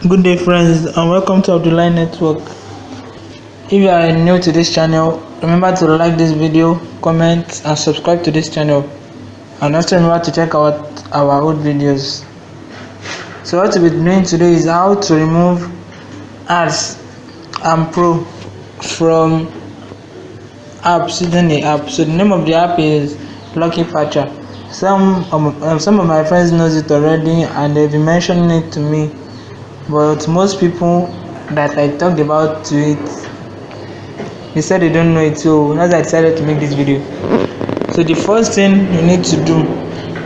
Good day friends and welcome to Abdullahi Network. If you are new to this channel, remember to like this video, comment and subscribe to this channel, and also remember to check out our old videos. So what we'll be doing today is how to remove ads and pro from apps using the app. So the name of the app is Lucky Patcher. Some of my friends knows it already and they've been mentioning it to me, but most people that I talked about to it, they said they don't know it, so that's why I decided to make this video. So the first thing you need to do,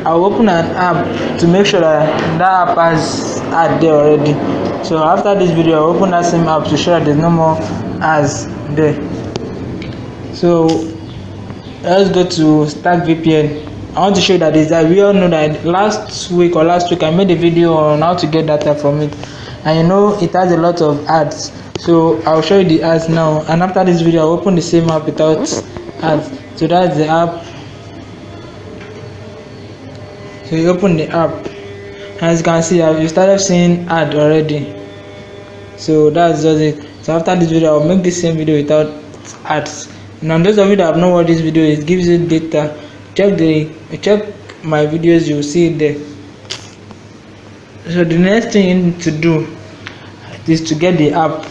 I'll open an app to make sure that that app has ad there already. So after this video, I'll open that same app to show that there's no more ads there. So let's go to Stack VPN. I want to show you that we all know that last week I made a video on how to get data from it, and you know it has a lot of ads. So I'll show you the ads now, and after this video I'll open the same app without ads. So that's the app. So you open the app, and as you can see, you started seeing ad already. So that's just it. So after this video I'll make the same video without ads. Now those of you that have not watched this video, it gives you data. Check my videos, you will see it there. So the next thing you need to do is to get the app.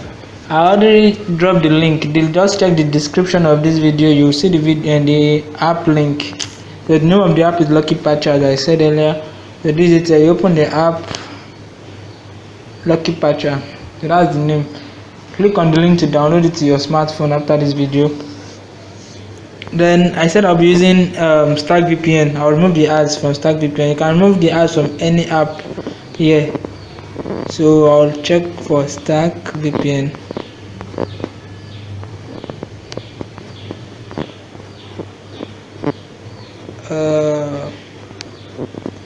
I already dropped the link. Just check the description of this video, you will see the video and the app link. So the name of the app is Lucky Patcher, as I said earlier. So this is it. You open the app, Lucky Patcher. So that's the name. Click on the link to download it to your smartphone after this video. Then I said I'll be using Stack VPN. I'll remove the ads from Stack VPN. You can remove the ads from any app here. So I'll check for Stack VPN.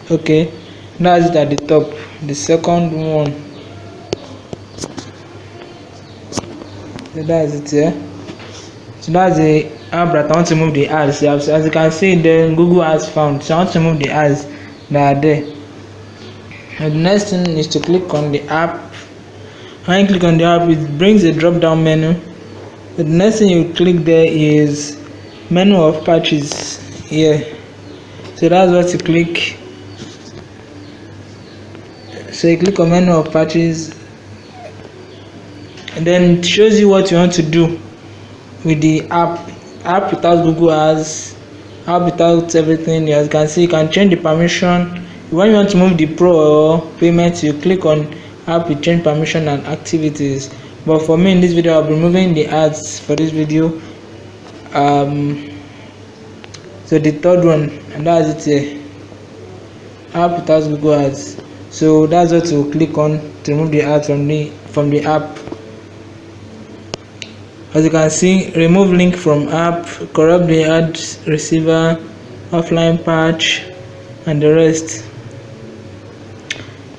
Okay, that's it at the top. The second one. So that's it here. So that's the app that I want to move the ads. As you can see, the Google Ads found. So I want to move the ads that are there. And the next thing is to click on the app. When you click on the app, it brings a drop down menu. The next thing you click there is menu of patches here. So that's what you click. So you click on menu of patches, and then it shows you what you want to do with the app without Google Ads, app without everything. As you can see, you can change the permission. When you want to move the pro or payment, you click on app with change permission and activities. But for me in this video, I'll be removing the ads for this video. So the third one, and that's it here, app without Google Ads. So that's what to click on to remove the ads from the app. As you can see, remove link from app, corrupt the ad receiver, offline patch, and the rest.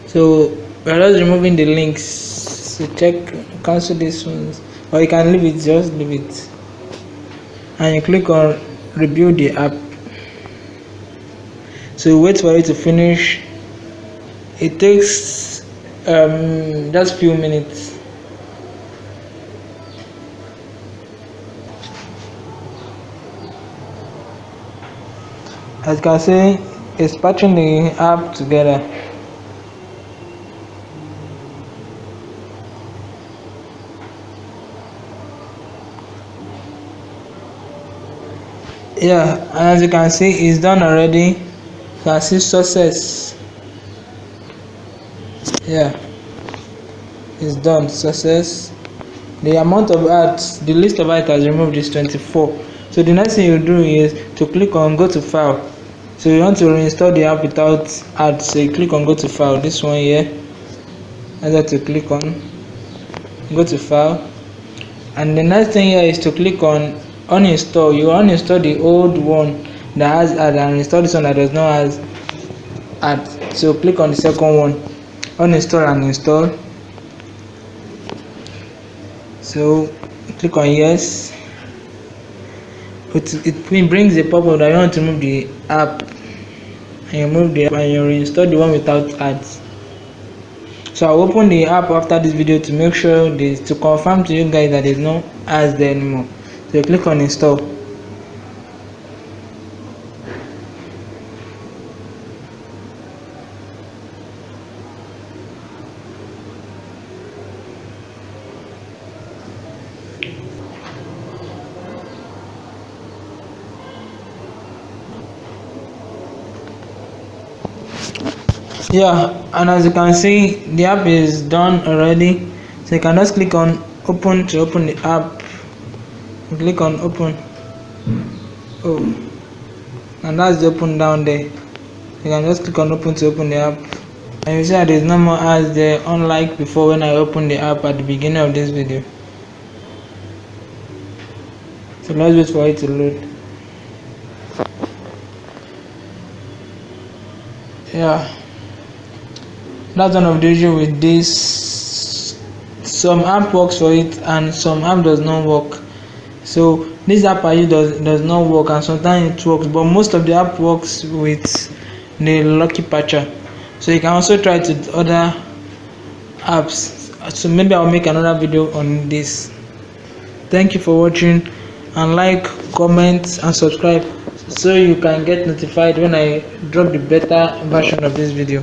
So we're just removing the links. So check, cancel this ones, or you can leave it, just leave it. And you click on rebuild the app. So wait for it to finish. It takes just few minutes. As you can see, it's patching the app together. Yeah, and as you can see, it's done already. You can see success. Yeah, it's done, success. The amount of ads, the list of ads has removed is 24. So the next thing you do is to click on go to file. So you want to reinstall the app without ads, so you click on go to file, this one here. That's what to click on, go to file. And the next thing here is to click on uninstall. You uninstall the old one that has ad and install this one that does not have ad. So click on the second one, uninstall and install. So click on yes. It brings a pop-up that you want to move the app, and you move the app and you reinstall the one without ads. So I'll open the app after this video to make sure this, to confirm to you guys that there's no ads there anymore. So you click on install. Yeah, and as you can see, the app is done already. So you can just click on open to open the app. Click on open. Oh, and that's the open down there. You can just click on open to open the app, and you see that there's no more ads there, unlike before when I opened the app at the beginning of this video. So let's wait for it to load. Yeah, that's one of the issue with this. Some app works for it and some app does not work. So this app I use does not work, and sometimes it works, but most of the app works with the Lucky Patcher. So you can also try it with other apps. So maybe I'll make another video on this. Thank you for watching, and like, comment and subscribe so you can get notified when I drop the beta version of this video.